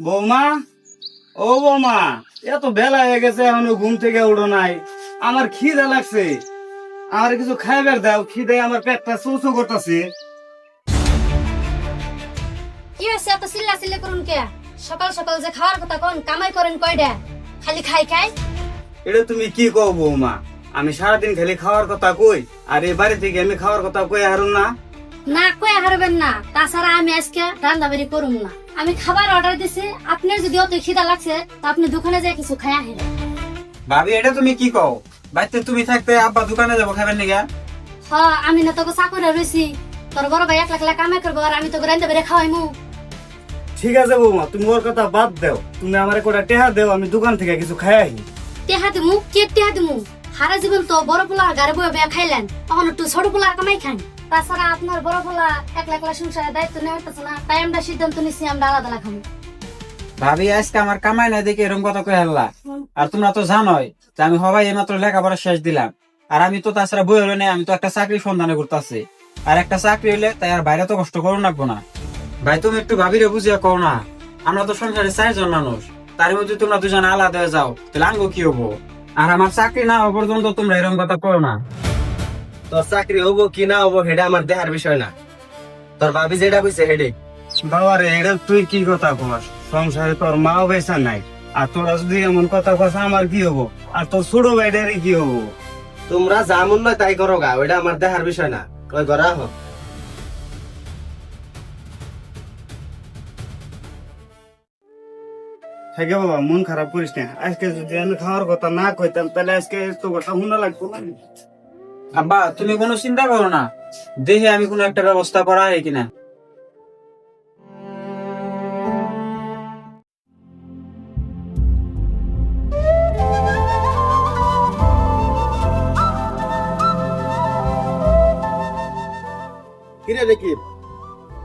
বৌমা, ও বৌমা, এত বেলা হয়ে গেছে এখনো ঘুম থেকে উঠো নাই। আমার খিদে লাগছে, আমার কিছু খাইবার দাও। খিদে আমার পেটটা চুচু করতেছে। কি হয়েছে এত চিল্লা চিল্লি করুন কে? সকাল সকাল যে খাওয়ার কথা কোন কামাই করেন কয়টা? খালি খাই খাই। এটা তুমি কি কও বৌমা? আমি সারাদিন খালি খাওয়ার কথা কই, আর এই বাড়ি থেকে আমি খাওয়ার কথা কই হারুন না। না কই হারবেন না, তাছাড়া আমি আজকে রান্না বাড়ি করুম না। আমি খাবার অর্ডার দিছি, আপনার যদি অত খিদা লাগছে তা আপনি দোকানে যাই কিছু খাই আহেন। ভাবি এটা তুমি কি কও? বাড়িতে তুমি থাকতে আব্বা দোকানে যাবো খাবেন নাকি? আমি না তোকে চাকরি রয়েছি, তোর বড় ভাই এক লাখ লাখ কামাই করবো আর আমি তোকে রান্না বাড়ি খাওয়াইমু। ঠিক আছে বৌমা, তুমি ওর কথা বাদ দাও। তুমি আমার কোটা টেহা দেও, আমি দোকান থেকে কিছু খাই আহি। টেহা দিমু কে টেহা দিমু? সারা জীবন তো বড় পোলার গাড়ি বয়ে বেয়া খাইলেন, তখন একটু ছোট পোলার কামাই খান। তাছাড়া আপনার বড় পোলা এক লাখ লাখ সংসারের দায়িত্ব নেওয়া হইতেছে না, তাই আমরা সিদ্ধান্ত নিচ্ছি আমরা আলাদা আলাদা খাবো। ভাবি আজকে আমার কামাই নাই দেখে এরকম কথা কয়ে হারলা। আর তোমরা তো জানোই যে আমি সবাই এইমাত্র লেখাপড়া শেষ দিলাম, আর আমি তো তাছাড়া বই হলো নেই, আমি তো একটা চাকরি সন্ধানে করতেছি। আর একটা চাকরি হইলে তাই আর বাইরে তো কষ্ট করো লাগবো না। ভাই তুমি একটু ভাবিরে বুঝিয়া কও না, আমরা তো সংসারে 4 জন মানুষ, তার মধ্যে তোমরা দুজন আলাদা হয়ে যাও তাহলে আঙ্গো কি হবো? আর আমার চাকরি না হওয়া পর্যন্ত তোমরা এরকম কথা কও না। তোর চাকরি হবো কি না হবো সেটা আমার দেহার বিষয় না, তোর ভাবি যেটা কইছে হেডে। বাবা রে, এটা তুই কি কথা কস? সংসারে তোর মাও বেসা নাই, আর তোরা যদি এমন কথা কস আমার কি হবো? আর তোর ছোট ভাইটারে কি হবো? তোমরা যা মন নয় তাই করো গা, ওইটা আমার দেহার বিষয় না। ওই করা হোক। থাকে বাবা, মন খারাপ করিস না। আজকে যদি আমি খাওয়ার কথা না কইতাম তাহলে আজকে তো কথা শোনা লাগতো না। আব্বা তুমি কোনো চিন্তা করো না, দেখে আমি কোনো একটা ব্যবস্থা করা হয় কিনা। কিরে দেখি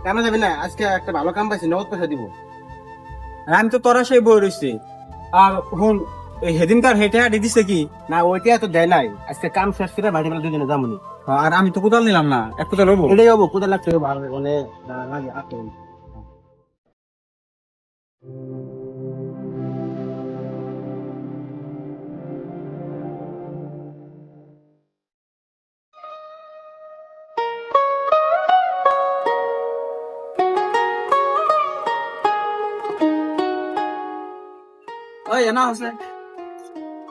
কেন যাবি না? আজকে একটা ভালো কাম পাইছি, নগদ পয়সা দিব। আর আমি তো তোরা সেই বই রয়েছি। আর হন সেদিনকার হেঁটে হাঁটে দিছে কি? না ওইটা তো দেয় নাই, আজকে কাম শেষ করে বাড়ি বেলা দুজনে যাবনি। আর আমি তো কোদাল নিলাম না, এক কোদাল হবো। এটাই হবো, কোথায় লাগছে ভালো মানে লাগে আসতে। ওই না আছে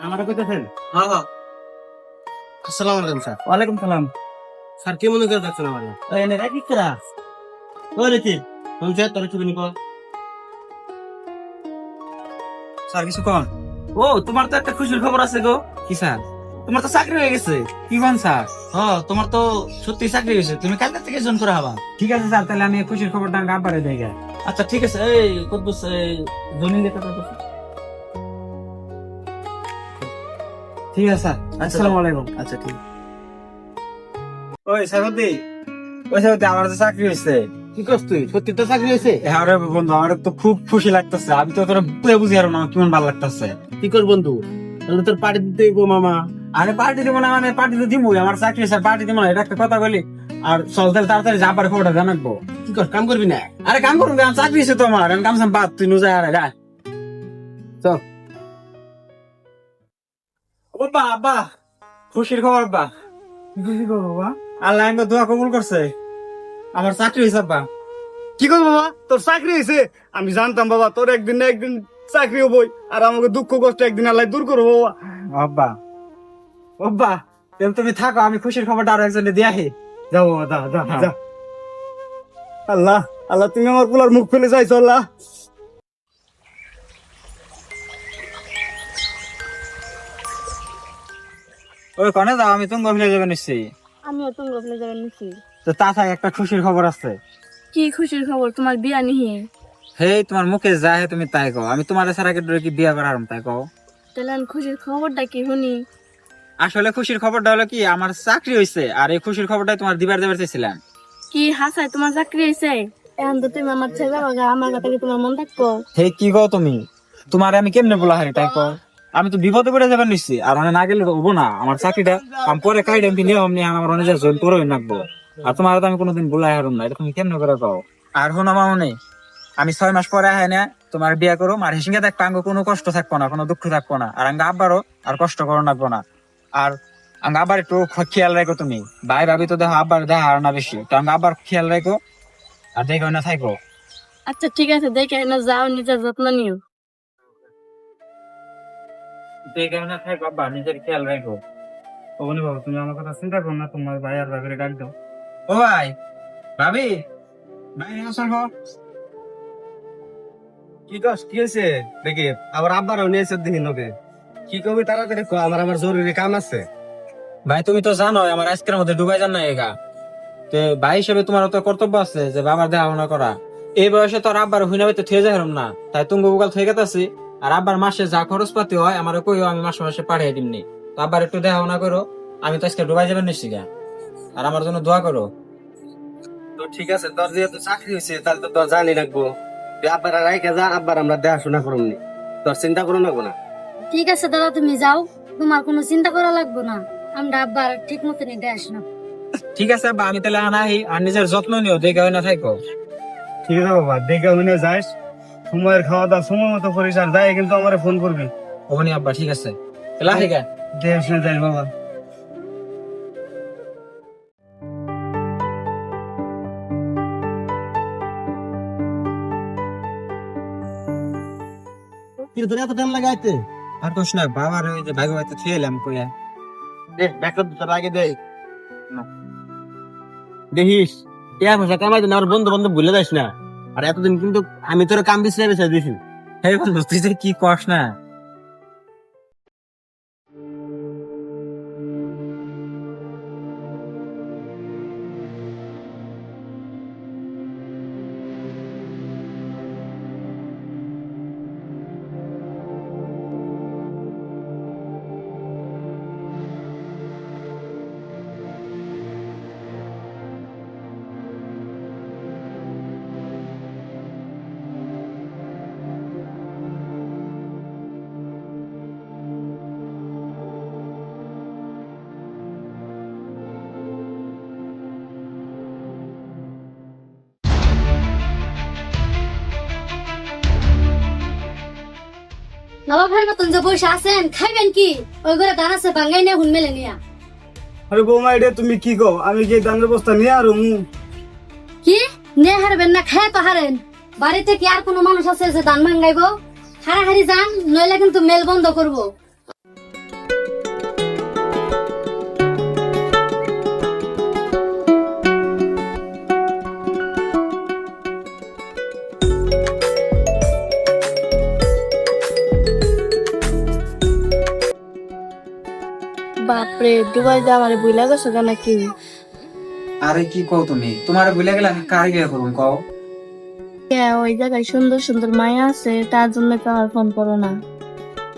আমার কইতেছেন? হ্যাঁ হ্যাঁ। আসসালামু আলাইকুম স্যার। ওয়ালাইকুম সালাম। স্যার কি মনে করে যাচ্ছেন আমার? ওই এনে রাখি করা ওই দেখি তুমি স্যার তোর ছবি নিকো। স্যার কিছু কোন? ও তোমার তো একটা খুশির খবর আছে গো। কি স্যার? তোমার তো চাকরি হয়ে গেছে। কি কোন স্যার? হ্যাঁ তোমার তো সত্যি চাকরি হয়েছে, তুমি কালকে থেকে জয়েন করে হবা। ঠিক আছে স্যার, তাহলে আমি খুশির খবরটা আব্বারে দেই গে। আচ্ছা ঠিক আছে, এই কদ্দুস জমিন লেখা তো। ঠিক আছে স্যার, আসসালামু আলাইকুম। আচ্ছা ঠিক। ওই সাগতি, ওই সাগতি আমার তো চাকরি হয়েছে। কি করছ তুই? সত্যি তো চাকরি হয়েছে? হ্যাঁ রে বন্ধু, আমার তো খুব খুশি লাগতেছে। আমি তো তোরা বুঝে আর না কেমন ভালো লাগতেছে। কি কর বন্ধু, তাহলে তোর পার্টি দিতে হইবো মামা। আরে পার্টি দিব না মানে পার্টি তো দিবই, আমার চাকরি স্যার, পার্টি দিব না এটা একটা কথা বলি। আর চল তাহলে তাড়াতাড়ি যাবার খবরটা জানাবো। কি কর, কাম করবি না? আরে কাম করুন, আমার চাকরি আছে তো, আমার কাম সাম বাদ, তুই নুজা আরে যা চল। বাবা আব্বা, খুশির খবর আব্বা। খুশি করবো বাবা। আল্লাহ আমাকে দোয়া কবুল করছে, আমার চাকরি হয়েছে আব্বা। কি করবো বাবা, তোর চাকরি হয়েছে? আমি জানতাম বাবা তোর একদিন না একদিন চাকরি হবই, আর আমাকে দুঃখ কষ্ট একদিন আল্লাহ দূর করবো বাবা। আব্বা আব্বা তাহলে তুমি থাকো, আমি খুশির খবরটা আরো একজনে দিয়ে আহি। যাও বাবা, যা যা যা। আল্লাহ আল্লাহ, তুমি আমার পোলার মুখ ফেলে চাইছো আল্লাহ। ওই কনে যাও, আমি তুমি গভীরে যাবে নিশ্চয়ই। আমিও তোমার ওখানে যাবেন নাকি? তো তা থাক, একটা খুশির খবর আছে। কি খুশির খবর? তোমার বিয়া নিহি? হে তোমার মুখে যা হে তুমি তাই কও, আমি তোমার ছাড়া কি বিয়া করার তাই কও। তাহলে আমি খুশির খবরটা কি শুনি? আসলে খুশির খবরটা হলো কি, আমার চাকরি হয়েছে, আর এই খুশির খবরটাই তোমার দিবার চাইছিলাম। কি হাসায় তোমার চাকরি হয়েছে? এখন তো তুমি আমার ছেলে বাবা, আমার কথা কি তোমার মন থাকবো? হে কি কও তুমি? তোমার আমি কেমনে বলা হারি তাই কও। আমি তো বিপদে পড়ে যাবার নিচ্ছি, আর মানে না গেলে তো হবো না। আমার চাকরিটা আমি পরে কাইডে নিয়ে আমার অনেক জয়েন করে রাখবো। আর তোমার তো আমি কোনোদিন ভুলাই হারুম না, এটা তুমি কেমনে করে কও? আর শোনো মামনি, আমি 6 মাস পরে আহে না তোমার বিয়া করো, আর হিসিঙ্গা দেখবা আঙ্গ কোনো কষ্ট থাকবো না, কোনো দুঃখ থাকবো না, আর আঙ্গ আব্বারও আর কষ্ট করো লাগবো না। আর আঙ্গ আব্বার একটু খেয়াল রাখো তুমি, ভাই ভাবি তো দেখো আব্বার দেখা আর না বেশি, তো আঙ্গ আব্বার খেয়াল রাখো আর দেখো না থাকো। আচ্ছা ঠিক আছে, দেখে না যাও, নিজের যত্ন নিও। দেখো না থাকো আব্বা, নিজের খেয়াল রাখো। অবনি বাবা, তুমি আমার কথা চিন্তা করো না, তোমার ভাই আর ভাবিরে ডাক দাও। ও ভাই ভাবি, ভাই আসল হো। কি কস, কি হয়েছে দেখি? আবার আব্বারও নিয়েছে দেখি নকে। কি কবি তাড়াতাড়ি কো, আমার আবার জরুরি কাম আছে। ভাই তুমি তো জানো আমার আজকের মধ্যে ডুবাই যান না এগা, তো ভাই হিসেবে তোমার তো কর্তব্য আছে যে বাবার দেখাশোনা করা। এই বয়সে তো আর আব্বার হুইনা বাইতে থুয়ে যাই না, তাই তুমি বুকাল থয়ে গেতাছি। আর আব্বার মাসে যা খরচপাতি হয় আমার কইও, আমি মাসে মাসে পাঠিয়ে দিমনি। তো আব্বার একটু দেখাশোনা করো, আমি তো আজকে ডুবাই যাবেন নিশ্চিত, আর আমার জন্য দোয়া করো। তো ঠিক আছে, তোর যেহেতু চাকরি হয়েছে তাহলে তো তোর জানি রাখবো। তুই আব্বার রাইখে যা, আব্বার আমরা দেখাশোনা করুমনি, তোর চিন্তা করো না না। ঠিক আছে দাদা, তুমি যাও, তোমার কোনো চিন্তা করা লাগবে না, আমরা আব্বার ঠিক মতো নিয়ে আসি না। ঠিক আছে আব্বা, আমি তাহলে আনাহি, আর নিজের যত্ন নিও, দেখে না থাকো। ঠিক আছে বাবা, দেখে মনে যাইস, সময়ের খাওয়া দাওয়া সময় মতো করিস, আর যাই কিন্তু আমার ফোন করবি। ওখানে আব্বা ঠিক আছে, তাহলে ঠিক আছে। দেখ শুনে যাইস বাবা। কিন্তু তোর এত টাইম লাগাইতে আর কোশ না, বাবার ওই যে ভাই ভাইতে থুয়ে এলাম কইয়া। দে, ব্যাগটা তোর আগে দে। দেখিস টিয়া পয়সা কামাই দিন, আমার বন্ধু বান্ধব ভুলে যাস না। আর এতদিন কিন্তু আমি তোর কাম বিছরে বেছে দিছি। এই বন্ধু তুই যে কি কস না। নবাব ভাইয়ের মতন যে বসে আছেন, খাইবেন কি? ওই ঘরে ধান আছে, ভাঙ্গাই নিয়ে হুন মেলে নিয়া। আরে বৌমা, এটা তুমি কি কও? আমি কি ধানের বস্তা নিয়ে আর কি নিয়ে হারবেন না, খায় তো হারেন। বাড়িতে কি আর কোনো মানুষ আছে যে ধান ভাঙ্গাইবো? হারাহারি যান, নইলে কিন্তু মেল বন্ধ করবো। বাপরে, দুবাই যা আমার বুইলা গেছো কেন কি? আরে কি কও তুমি, তোমার ভুলে গেলে আমি কার বিয়ে করবো কও? ওই জায়গায় সুন্দর সুন্দর মায়া আছে, তার জন্য তো আমার ফোন করো না।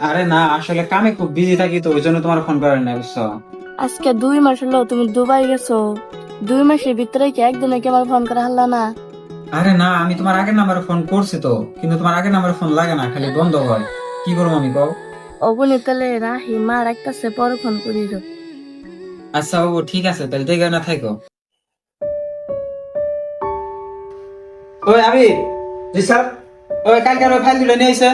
আরে না, আসলে কামে খুব বিজি থাকি, তো ওই জন্য তোমার ফোন করে না, বুঝছো? আজকে 2 মাস হলো তুমি দুবাই গেছো, 2 মাসের ভিতরে কি একদিনে কি আমার ফোন করা হলো না? আরে না, আমি তোমার আগের নাম্বারে ফোন করছি তো, কিন্তু তোমার আগের নাম্বারে ফোন লাগে না, খালি বন্ধ হয়। কি করবো আমি কও? অবনি তাহলে রাহি মা রাখতেছে, পরে ফোন করি। আচ্ছা বাবু ঠিক আছে, তাহলে দেখে না থাকো। ওই আবি। জি স্যার। ওই কালকের ওই ফাইল দুটো নিয়ে আইছে।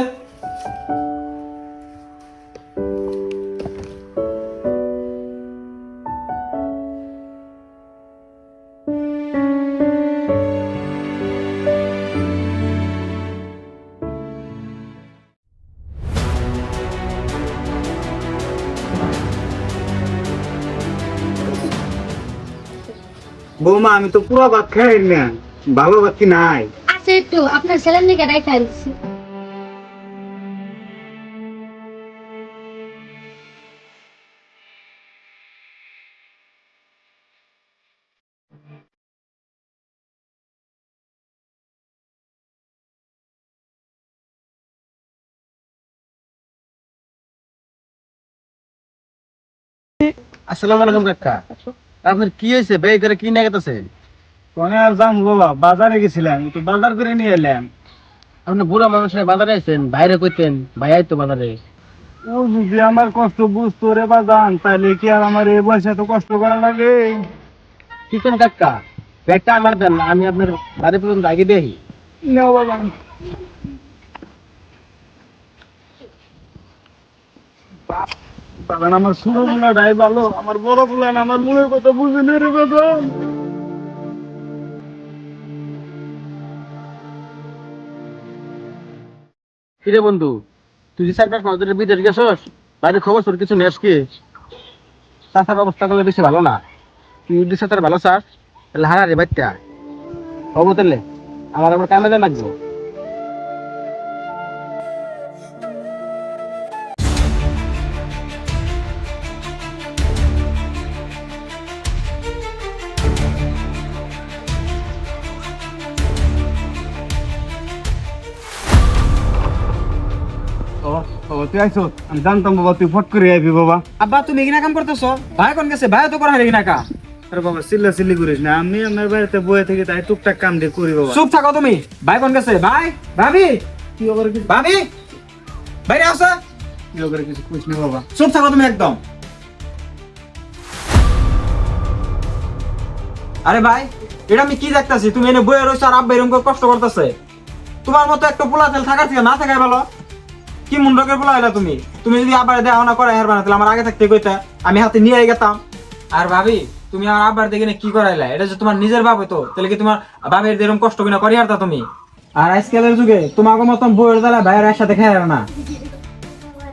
বৌমা, আমি তো পুরো ভাত খাই না, ভালো ভাত কি নাই? আচ্ছা, একটু আপনার ছেলের নিকে রেখে আনছি। আসসালামু আলাইকুম কাকা। আপনার কি হয়েছে? বে করে কি না গেতেছে? কোনে আর যাম বাবা, বাজারে গেছিলাম, একটু বাজার করে নিয়ে এলাম। আপনি বুড়া মানুষের বাজারে আছেন, বাইরে কইতেন ভাই আইতো বাজারে। ও যদি আমার কষ্ট বুঝতো রে বাজান, তাহলে কি আর আমার এই বয়সে তো কষ্ট করা লাগে? কিচেন কাকা ব্যাগটা আমার দেন না, আমি আপনার বাড়ি পর্যন্ত আগে দেখি। বাগান আমার ছোট পোলাটাই ভালো, আমার বড় পোলা না, আমার মনের কথা বুঝে নে রে বাগান। কিরে বন্ধু, তুই যে 4-5 মাস ধরে বিদেশ গেছস, বাড়ির খবর তোর কিছু নেস কি? চাষার অবস্থা করলে বেশি ভালো না। তুই উদ্দেশ্য তার ভালো চাস, তাহলে হারা রে বাচ্চা হবো, তাহলে আমার আবার কামে লাগবো। তুই আইসো, আমি জানতাম বাবা তুই ফট করে আইবি বাবা। আব্বা তুমি কিনা কাম করতেছো? ভাই কোন গেছে? ভাই তো করা হয় কিনা কা? আরে বাবা চিল্লা চিল্লি করিস না, আমি আমার বাড়িতে বয়ে থেকে তাই টুকটাক কাম দিয়ে করি বাবা। চুপ থাকো তুমি। ভাই কোন গেছে? ভাই, ভাবি, কি করে কিছু ভাবি, বাইরে আসো। কি করে কিছু কইস না বাবা। চুপ থাকো তুমি একদম। আরে ভাই, এটা আমি কি দেখতাছি? তুমি এনে বইয়ে রয়েছো আর আব্বা এরকম করে কষ্ট করতেছে। তোমার মতো একটা পোলা তেল থাকার থেকে না থাকাই ভালো। কি মুন্ডকের পোলা হইলা তুমি? তুমি যদি আবার দেওয়া না করে হেরবা না, তাহলে আমার আগে থাকতে কইতা, আমি হাতে নিয়ে গেতাম। আর ভাবি, তুমি আমার আব্বার দেখে কি করাইলা? এটা যে তোমার নিজের বাপ হইতো, তাহলে কি তোমার বাপের এরকম কষ্ট কিনা করি হারতা তুমি? আর আজকালের যুগে তোমাকে মতন বইয়ের দ্বারা ভাইয়ের একসাথে খেয়ে না।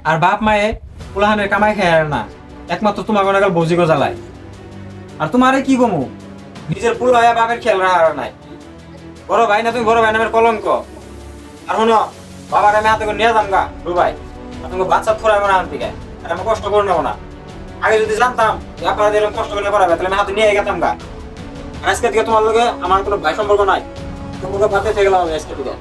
আর বাপ মায়ে পোলাহানের কামাই খেয়ে না, একমাত্র তোমাকে অনেক বজিগো জ্বালায়। আর তোমারে কি কমু? নিজের পোলা হয়ে বাপের খেয়াল রাখার নাই। বড় ভাই না তুমি, বড় ভাই নামের কলঙ্ক। আর শোনো, বাবার আমি হাতে করে নিয়ে যাম গা দুবাই, আর তুমি বাচ্চা ফুরাইবো না আন থেকে, আর আমি কষ্ট করে নেবো না। আগে যদি জানতাম আপনারা এরকম কষ্ট করে করাবে, তাহলে আমি হাতে নিয়ে গেতাম গা। আর আজকে থেকে তোমার লগে আমার কোনো ভাই সম্পর্ক নাই, তোমাকে বাদ দিয়ে গেলাম আমি আজকে থেকে।